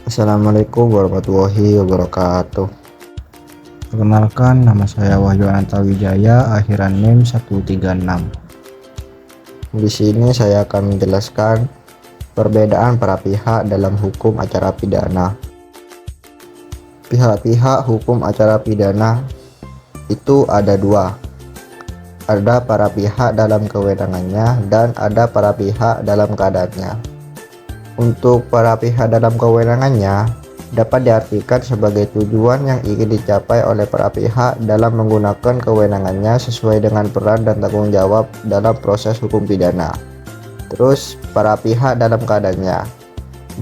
Assalamualaikum warahmatullahi wabarakatuh. Perkenalkan, nama saya Wahyu Ananta Wijaya, akhiran NIM 136. Di sini saya akan menjelaskan perbedaan para pihak dalam hukum acara pidana. Pihak-pihak hukum acara pidana itu ada dua. Ada para pihak dalam kewenangannya dan ada para pihak dalam keadaannya. Untuk para pihak dalam kewenangannya dapat diartikan sebagai tujuan yang ingin dicapai oleh para pihak dalam menggunakan kewenangannya sesuai dengan peran dan tanggung jawab dalam proses hukum pidana. Terus para pihak dalam keadaannya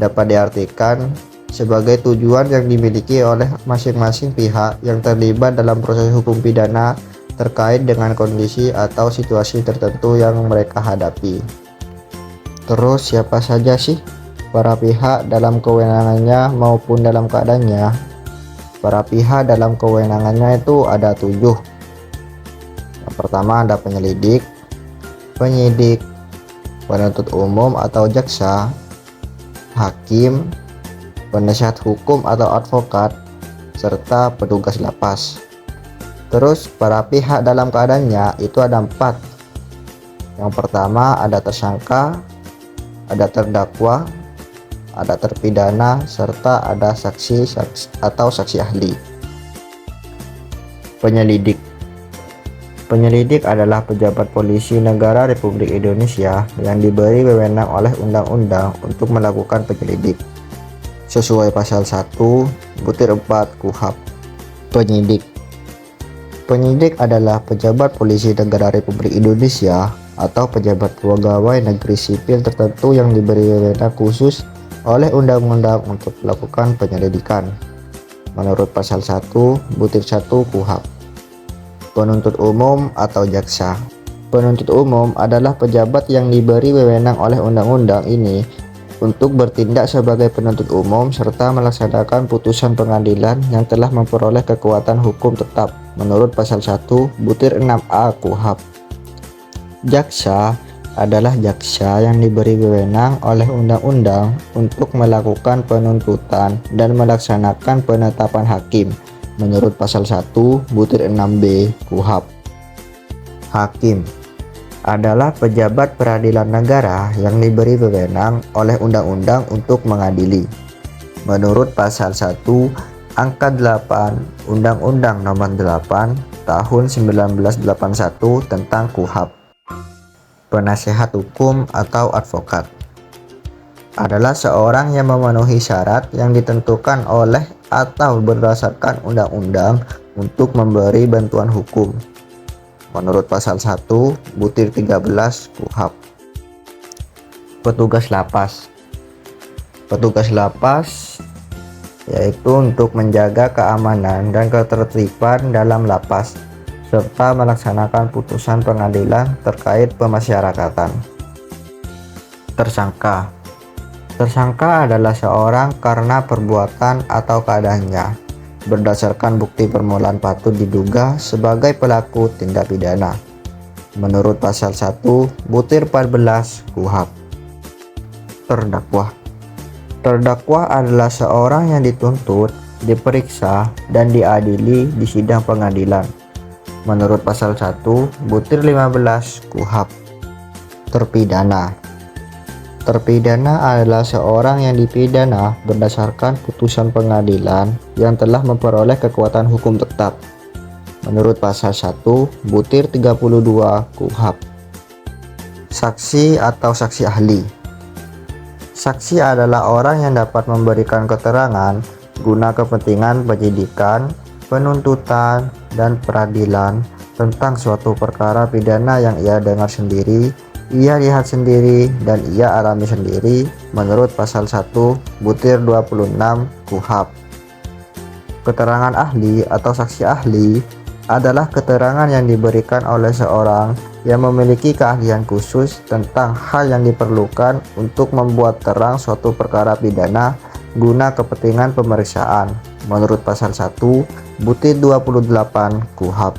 dapat diartikan sebagai tujuan yang dimiliki oleh masing-masing pihak yang terlibat dalam proses hukum pidana terkait dengan kondisi atau situasi tertentu yang mereka hadapi. Terus siapa saja sih para pihak dalam kewenangannya maupun dalam keadaannya? Para pihak dalam kewenangannya itu ada 7. Yang pertama ada penyelidik, penyidik, penuntut umum atau jaksa, hakim, penasihat hukum atau advokat, serta petugas lapas. Terus para pihak dalam keadaannya itu ada 4. Yang pertama ada tersangka, ada terdakwa, ada terpidana, serta ada saksi atau saksi ahli. Penyelidik. Penyelidik adalah pejabat polisi negara Republik Indonesia yang diberi wewenang oleh undang-undang untuk melakukan penyelidik sesuai pasal 1/4 KUHP. Penyidik. Penyidik adalah pejabat polisi negara Republik Indonesia atau pejabat pegawai negeri sipil tertentu yang diberi wewenang khusus oleh undang-undang untuk melakukan penyelidikan menurut pasal 1/1 KUHP. Penuntut umum atau jaksa. Penuntut umum adalah pejabat yang diberi wewenang oleh undang-undang ini untuk bertindak sebagai penuntut umum serta melaksanakan putusan pengadilan yang telah memperoleh kekuatan hukum tetap menurut pasal 1/6A KUHP. Jaksa adalah jaksa yang diberi wewenang oleh undang-undang untuk melakukan penuntutan dan melaksanakan penetapan hakim menurut pasal 1/6B KUHP. Hakim adalah pejabat peradilan negara yang diberi wewenang oleh undang-undang untuk mengadili menurut pasal 1 angka 8 Undang-Undang Nomor 8 Tahun 1981 tentang KUHP. Penasehat hukum atau advokat adalah seorang yang memenuhi syarat yang ditentukan oleh atau berdasarkan undang-undang untuk memberi bantuan hukum menurut pasal 1/13 KUHP. Petugas lapas. Petugas lapas yaitu untuk menjaga keamanan dan ketertiban dalam lapas serta melaksanakan putusan pengadilan terkait pemasyarakatan. Tersangka. Tersangka adalah seorang karena perbuatan atau keadaannya berdasarkan bukti permulaan patut diduga sebagai pelaku tindak pidana menurut pasal 1/14 KUHP. Terdakwa. Terdakwa adalah seorang yang dituntut, diperiksa, dan diadili di sidang pengadilan menurut pasal 1/15 KUHP. Terpidana. Terpidana adalah seorang yang dipidana berdasarkan putusan pengadilan yang telah memperoleh kekuatan hukum tetap menurut pasal 1/32 KUHP. Saksi atau saksi ahli. Saksi adalah orang yang dapat memberikan keterangan guna kepentingan penyidikan, penuntutan, dan peradilan tentang suatu perkara pidana yang ia dengar sendiri, ia lihat sendiri, dan ia alami sendiri menurut pasal 1/26 KUHP. Keterangan ahli atau saksi ahli adalah keterangan yang diberikan oleh seorang yang memiliki keahlian khusus tentang hal yang diperlukan untuk membuat terang suatu perkara pidana guna kepentingan pemeriksaan menurut pasal 1/28 KUHP.